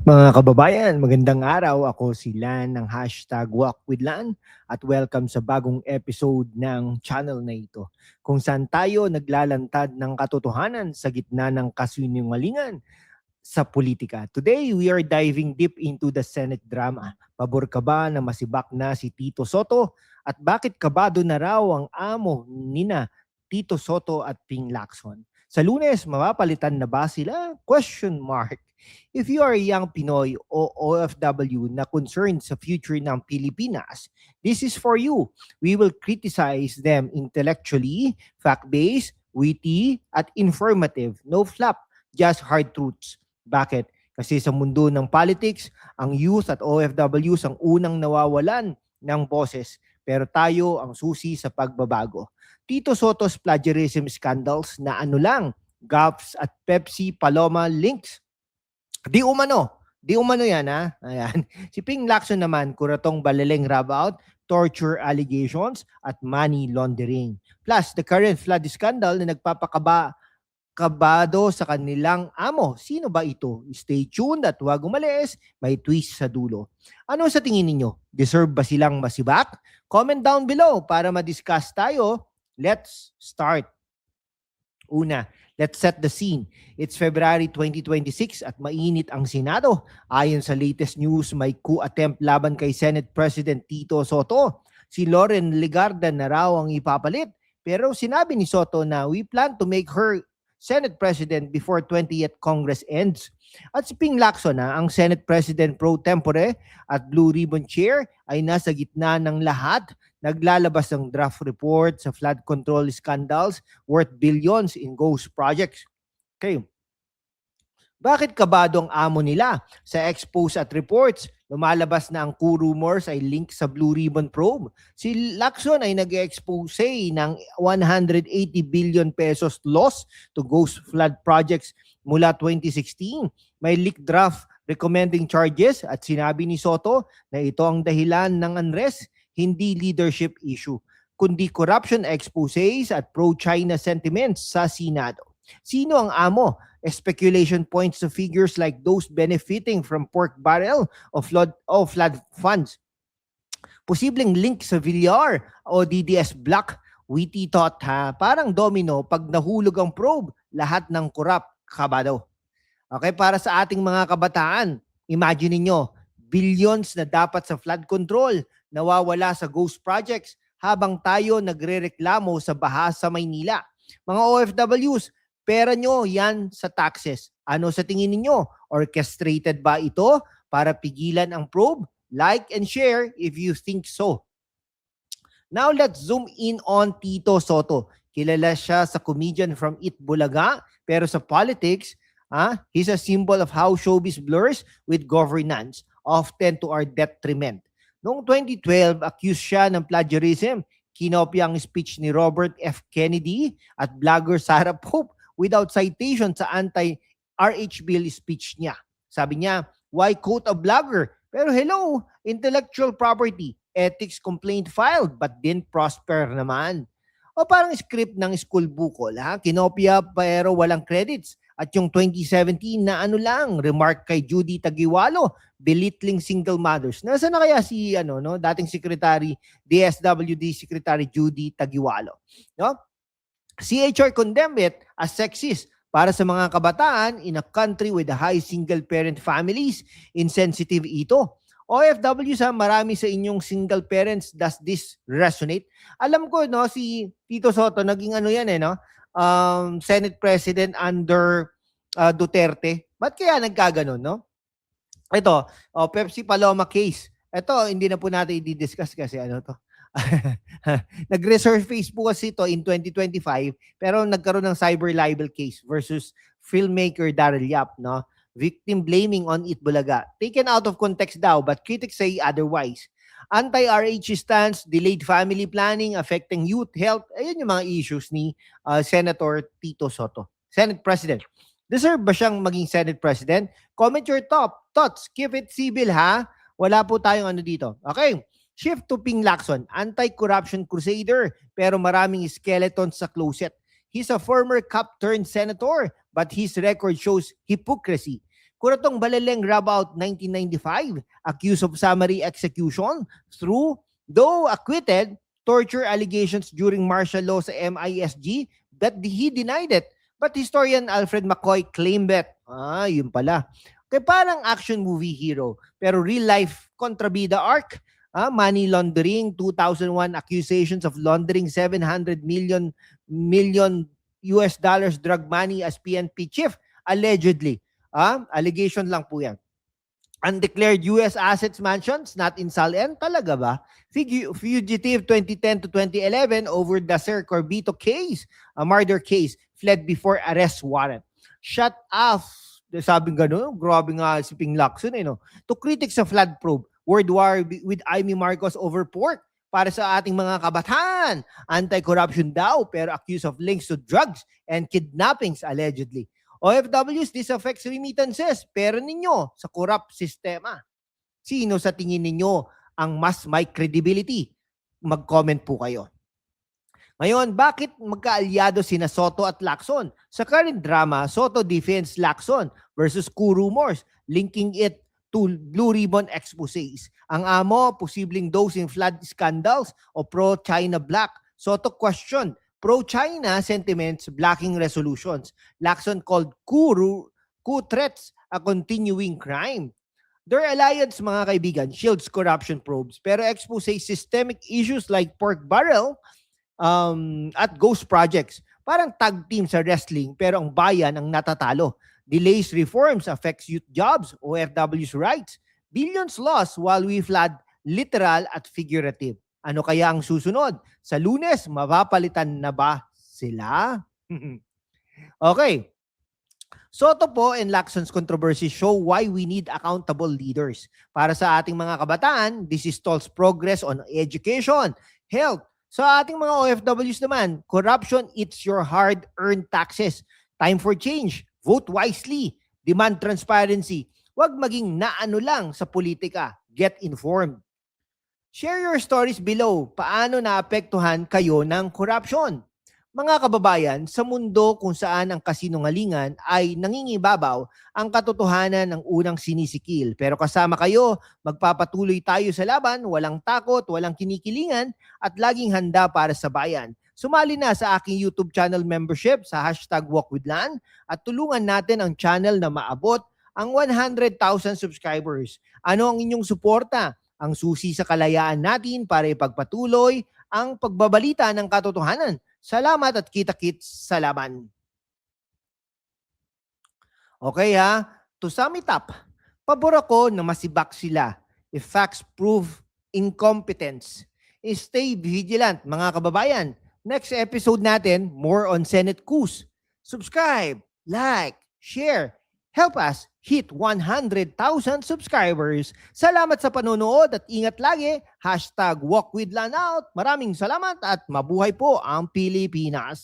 Mga kababayan, magandang araw. Ako si Lan ng hashtag #WalkWithLan at welcome sa bagong episode ng channel na ito kung saan tayo naglalantad ng katotohanan sa gitna ng kasinungalingan sa politika. Today, we are diving deep into the Senate drama. Pabor ka ba na masibak na si Tito Soto? At bakit kabado na raw ang amo nina Tito Soto at Ping Lacson? Sa Lunes, mapapalitan na ba sila? Question mark. If you are a young Pinoy o OFW na concerned sa future ng Pilipinas, this is for you. We will criticize them intellectually, fact-based, witty, at informative. No flap, just hard truths. Bakit? Kasi sa mundo ng politics, ang youth at OFWs ang unang nawawalan ng boses. Pero tayo ang susi sa pagbabago. Tito Soto's plagiarism scandals na ano lang, GAFs at Pepsi Paloma links. Di umano yan ha. Ayan. Si Ping Lacson naman, kuratong baleleng rabaut, torture allegations at money laundering. Plus, the current flood scandal na kabado sa kanilang amo. Sino ba ito? Stay tuned at huwag umalis, may twist sa dulo. Ano sa tingin ninyo? Deserve ba silang masibak? Comment down below para ma-discuss tayo. Let's start. Una, let's set the scene. It's February 2026 at mainit ang Senado. Ayon sa latest news, may coup attempt laban kay Senate President Tito Soto. Si Loren Legarda na raw ang ipapalit. Pero sinabi ni Soto na we plan to make her Senate President before 20th Congress ends. At si Ping Lacson, ang Senate President pro tempore at Blue Ribbon Chair, ay nasa gitna ng lahat. Naglalabas ng draft report sa flood control scandals worth billions in ghost projects. Okay. Bakit kabado ang amo nila? Sa expose at reports, lumalabas na ang coup rumors ay link sa Blue Ribbon probe. Si Lacson ay nag-expose ng 180 billion pesos loss to ghost flood projects mula 2016. May leaked draft recommending charges at sinabi ni Soto na ito ang dahilan ng unrest, hindi leadership issue, kundi corruption exposés at pro-China sentiments sa Senado. Sino ang amo? Speculation points to figures like those benefiting from pork barrel of flood funds. Posibleng link sa Villar o DDS Black. Witty thought ha, parang domino, pag nahulog ang probe, lahat ng korap kabado. Okay, para sa ating mga kabataan, imagine niyo, billions na dapat sa flood control, nawawala sa ghost projects habang tayo nagrereklamo sa baha sa Maynila. Mga OFWs, pera nyo yan sa taxes. Ano sa tingin ninyo? Orchestrated ba ito para pigilan ang probe? Like and share if you think so. Now let's zoom in on Tito Soto. Kilala siya sa comedian from Itbulaga, pero sa politics, he's a symbol of how showbiz blurs with governance, often to our detriment. Noong 2012, accused siya ng plagiarism. Kinopya ang speech ni Robert F. Kennedy at blogger Sarah Pope without citation sa anti-RH bill speech niya. Sabi niya, why quote a blogger? Pero hello, intellectual property, ethics complaint filed but didn't prosper naman. O parang script ng school bukol, kinopya pero walang credits. At yung 2017 na ano lang, remark kay Judy Tagiwalo, belittling single mothers. Nasaan na kaya si dating secretary, DSWD Secretary Judy Tagiwalo? No? CHR condemned it as sexist para sa mga kabataan in a country with high single-parent families. Insensitive ito. OFW marami sa inyong single parents, does this resonate? Alam ko, si Tito Soto, naging Senate President under Duterte. Ba't kaya nagkaganon, no? Ito, Pepsi Paloma case. Ito, hindi na po natin i-discuss kasi Nag-resurface po kasi ito in 2025 pero nagkaroon ng cyber libel case versus filmmaker Daryl Yap, no? Victim blaming on Itbulaga. Taken out of context daw, but critics say otherwise. Anti-RH stance, delayed family planning, affecting youth health. Ayun yung mga issues ni Senator Tito Soto. Senate President. Deserve ba siyang maging Senate President? Comment your thoughts. Keep it civil, ha? Wala po tayong dito. Okay. Shift to Ping Lacson, anti-corruption crusader, pero maraming skeletons sa closet. He's a former cop turned senator, but his record shows hypocrisy. Kuratong Baleleng Rabaut 1995, accused of summary execution through, though acquitted, torture allegations during martial law sa MISG, that he denied it. But historian Alfred McCoy claimed it. Yun pala. Kaya parang action movie hero, pero real life kontrabida arc. Money laundering, 2001 accusations of laundering 700 million US dollars drug money as PNP chief, allegedly. Allegation lang po yan. Undeclared US assets mansions, not in SALN, talaga ba? Fugitive 2010 to 2011 over the Sir Corbito case, a murder case, fled before arrest warrant. Shut off. Sabing gano'n, grabe nga si Ping Lacson, no? To critics of flood probe, word war with Amy Marcos over pork para sa ating mga kabataan. Anti-corruption daw, pero accused of links to drugs and kidnappings, allegedly. OFWs, this affects remittances, pero ninyo sa corrupt sistema. Sino sa tingin ninyo ang mas may credibility? Mag-comment po kayo. Ngayon, bakit magkaalyado sina Soto at Lacson? Sa current drama, Soto defends Lacson versus coup rumors, linking it to Blue Ribbon exposés. Ang amo, posibleng dosing flood scandals o pro-China black. Soto question, pro-China sentiments blocking resolutions. Lacson called coup threats a continuing crime. Their alliance, mga kaibigan, shields corruption probes pero expose systemic issues like pork barrel at ghost projects. Parang tag team sa wrestling pero ang bayan ang natatalo. Delays reforms affects youth jobs, OFW's rights. Billions lost while we flood literal at figurative. Ano kaya ang susunod? Sa Lunes, mapapalitan na ba sila? Okay. Soto po and Lacson's controversy show why we need accountable leaders. Para sa ating mga kabataan, this stalls progress on education, health. Sa ating mga OFWs naman, corruption eats your hard-earned taxes. Time for change. Vote wisely. Demand transparency. Huwag maging naano lang sa politika. Get informed. Share your stories below. Paano naapektuhan kayo ng corruption? Mga kababayan, sa mundo kung saan ang kasinungalingan ay nangingibabaw, ang katotohanan ng unang sinisikil. Pero kasama kayo, magpapatuloy tayo sa laban, walang takot, walang kinikilingan, at laging handa para sa bayan. Sumali na sa aking YouTube channel membership sa #WalkWithLan at tulungan natin ang channel na maabot ang 100,000 subscribers. Ano ang inyong suporta? Ang susi sa kalayaan natin para ipagpatuloy ang pagbabalita ng katotohanan. Salamat at kita-kits sa laban. Okay to sum it up, pabor ako na masibak sila if facts prove incompetence. Stay vigilant mga kababayan. Next episode natin, more on Senate coups. Subscribe, like, share. Help us hit 100,000 subscribers. Salamat sa panonood at ingat lagi. #WalkWithLan out. Maraming salamat at mabuhay po ang Pilipinas.